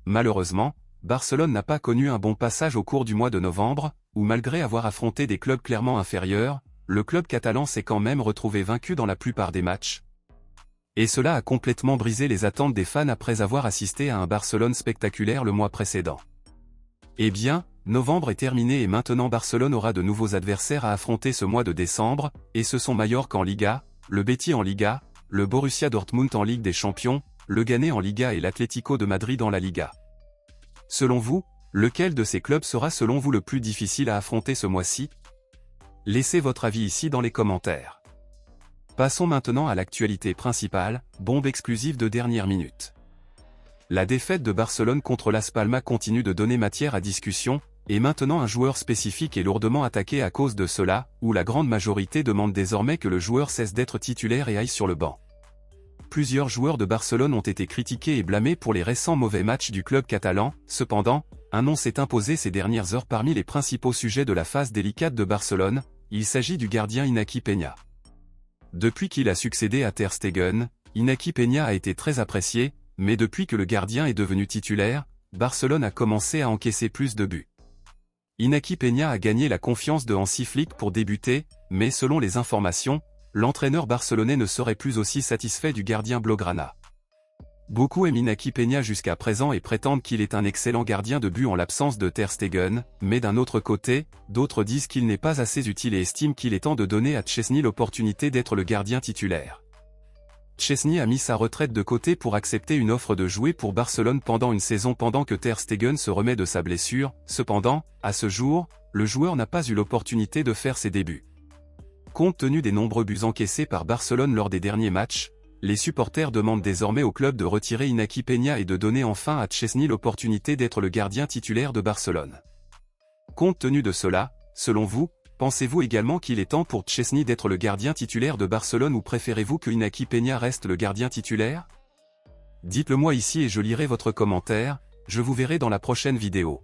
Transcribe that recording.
malheureusement, Barcelone n'a pas connu un bon passage au cours du mois de novembre, où malgré avoir affronté des clubs clairement inférieurs, le club catalan s'est quand même retrouvé vaincu dans la plupart des matchs. Et cela a complètement brisé les attentes des fans après avoir assisté à un Barcelone spectaculaire le mois précédent. Eh bien, novembre est terminé et maintenant Barcelone aura de nouveaux adversaires à affronter ce mois de décembre, et ce sont Mallorca en Liga, le Betis en Liga, le Borussia Dortmund en Ligue des Champions, le Leganés en Liga et l'Atlético de Madrid en la Liga. Selon vous, lequel de ces clubs sera selon vous le plus difficile à affronter ce mois-ci? Laissez votre avis ici dans les commentaires. Passons maintenant à l'actualité principale, bombe exclusive de dernière minute. La défaite de Barcelone contre Las Palmas continue de donner matière à discussion, et maintenant un joueur spécifique est lourdement attaqué à cause de cela, où la grande majorité demande désormais que le joueur cesse d'être titulaire et aille sur le banc. Plusieurs joueurs de Barcelone ont été critiqués et blâmés pour les récents mauvais matchs du club catalan, cependant, un nom s'est imposé ces dernières heures parmi les principaux sujets de la phase délicate de Barcelone, il s'agit du gardien Iñaki Peña. Depuis qu'il a succédé à Ter Stegen, Iñaki Peña a été très apprécié, mais depuis que le gardien est devenu titulaire, Barcelone a commencé à encaisser plus de buts. Iñaki Peña a gagné la confiance de Hansi Flick pour débuter, mais selon les informations, l'entraîneur barcelonais ne serait plus aussi satisfait du gardien blaugrana. Beaucoup aiment Iñaki Peña jusqu'à présent et prétendent qu'il est un excellent gardien de but en l'absence de Ter Stegen, mais d'un autre côté, d'autres disent qu'il n'est pas assez utile et estiment qu'il est temps de donner à Szczęsny l'opportunité d'être le gardien titulaire. Szczęsny a mis sa retraite de côté pour accepter une offre de jouer pour Barcelone pendant une saison pendant que Ter Stegen se remet de sa blessure, cependant, à ce jour, le joueur n'a pas eu l'opportunité de faire ses débuts. Compte tenu des nombreux buts encaissés par Barcelone lors des derniers matchs, les supporters demandent désormais au club de retirer Iñaki Peña et de donner enfin à Szczęsny l'opportunité d'être le gardien titulaire de Barcelone. Compte tenu de cela, selon vous, pensez-vous également qu'il est temps pour Szczęsny d'être le gardien titulaire de Barcelone ou préférez-vous que Iñaki Peña reste le gardien titulaire? Dites-le moi ici et je lirai votre commentaire, je vous verrai dans la prochaine vidéo.